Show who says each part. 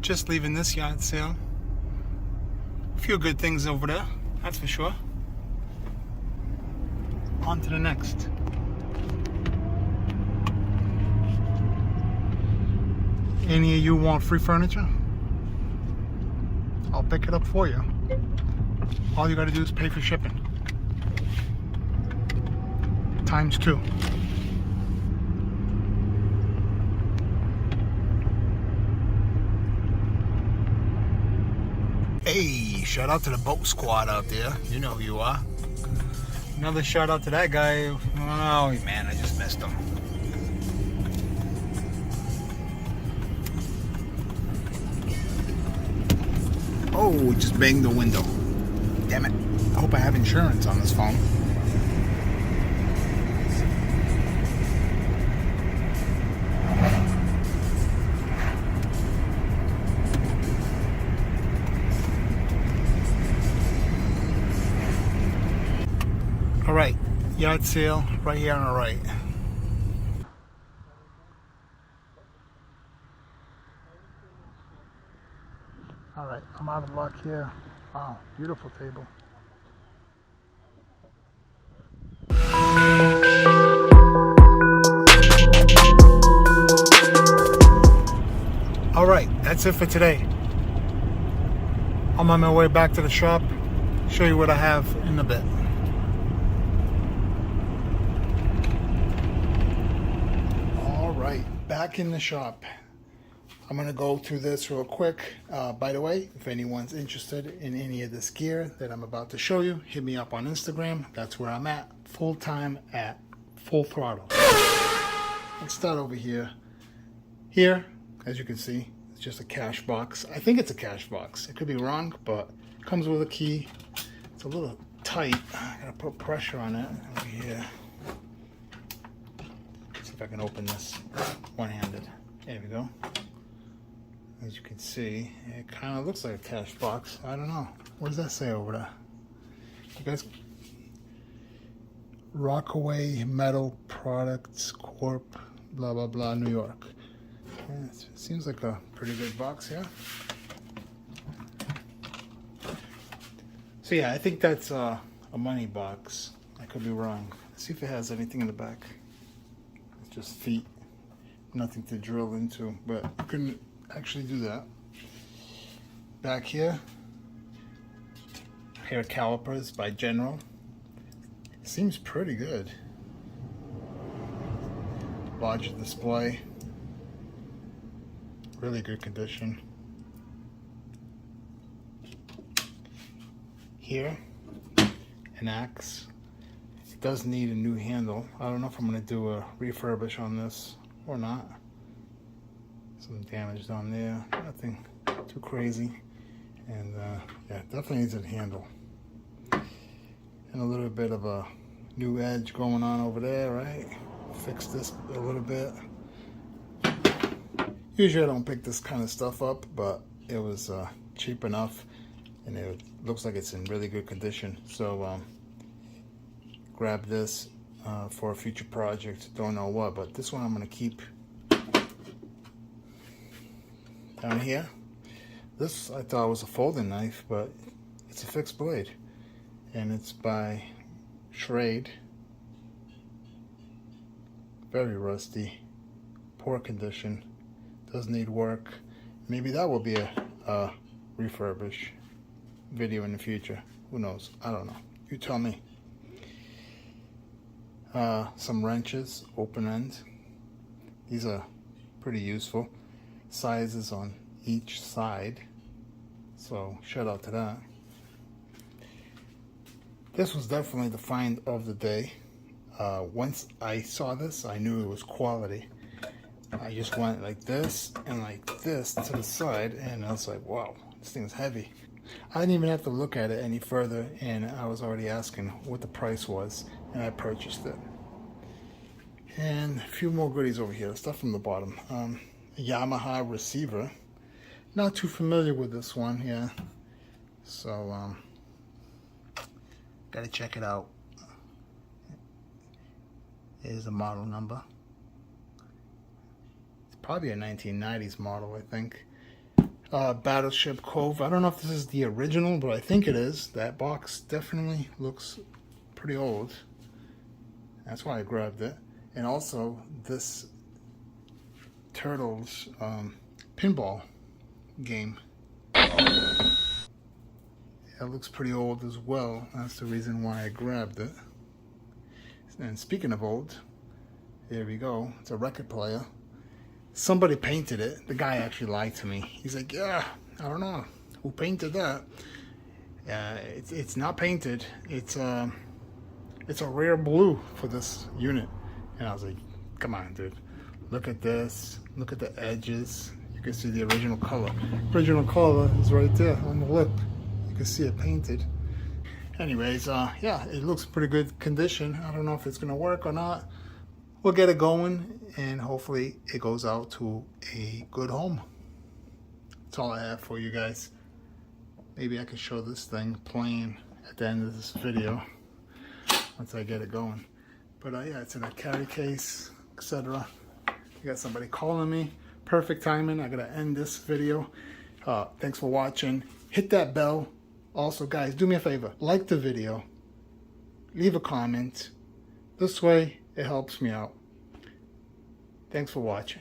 Speaker 1: Just leaving this yard sale. A few good things over there, that's for sure. On to the next. Any of you want free furniture? I'll pick it up for you. All you gotta do is pay for shipping. ×2. Hey, shout out to the boat squad out there. You know who you are. Another shout out to that guy. Oh man, I just missed him. Oh, just banged the window. Damn it. I hope I have insurance on this phone. Alright, yard sale right here on the right. Alright, I'm out of luck here. Wow, beautiful table. Alright, that's it for today. I'm on my way back to the shop. Show you what I have in a bit. Alright, back in the shop. I'm going to go through this real quick. By the way, if anyone's interested in any of this gear that I'm about to show you, hit me up on Instagram. That's where I'm at, full time at Full Throttle. Let's start over here. Here, as you can see, it's just a cash box. I think it's a cash box. It could be wrong, but it comes with a key. It's a little tight. I gotta put pressure on it over here. Let's see if I can open this one-handed. There we go. As you can see, it kind of looks like a cash box. I don't know. What does that say over there? You guys, Rockaway Metal Products Corp. Blah blah blah, New York. Yeah, it seems like a pretty good box here. So yeah, I think that's a money box. I could be wrong. Let's see if it has anything in the back. It's just feet, nothing to drill into, but I couldn't actually do that. Back here, pair of calipers by General. Seems pretty good. Large display. Really good condition. Here, an axe. It does need a new handle. I don't know if I'm going to do a refurbish on this or not. Some damage down there, nothing too crazy, and yeah, definitely needs a handle, and a little bit of a new edge going on over there, right? Fix this a little bit. Usually I don't pick this kind of stuff up, but it was cheap enough, and it looks like it's in really good condition, so grab this for a future project. Don't know what, but this one I'm going to keep. Down here, this I thought was a folding knife, but it's a fixed blade, and it's by Schrade. Very rusty, poor condition, does need work. Maybe that will be a refurbish video in the future. Who knows? I don't know. You tell me. Some wrenches, open end. These are pretty useful. Sizes on each side, so shout out to that. This was definitely the find of the day. Once I saw this, I knew it was quality. I just went like this and like this to the side, and I was like, wow, this thing is heavy. I didn't even have to look at it any further, and I was already asking what the price was, and I purchased it. And a few more goodies over here, stuff from the bottom. Yamaha receiver. Not too familiar with this one, yeah. So, gotta check it out. Here's the model number. It's probably a 1990s model, I think. Battleship Cove. I don't know if this is the original, but I think it is. That box definitely looks pretty old. That's why I grabbed it. And also this Turtles pinball game. It looks pretty old as well. That's the reason why I grabbed it. And speaking of old, there we go. It's a record player. Somebody painted it. The guy actually lied to me. He's like, yeah, I don't know who painted that. It's not painted. It's a rare blue for this unit. And I was like, come on, dude. Look at this. Look at the edges. You can see the original color. Original color is right there on the lip. You can see it painted. Anyways, yeah, it looks pretty good condition. I don't know if it's gonna work or not. We'll get it going, and hopefully it goes out to a good home. That's all I have for you guys. Maybe I can show this thing playing at the end of this video once I get it going. But yeah, it's in a carry case, etc. I got somebody calling me. Perfect timing. I gotta end this video. Thanks for watching. Hit that bell. Also, guys, do me a favor. Like the video. Leave a comment. This way, it helps me out. Thanks for watching.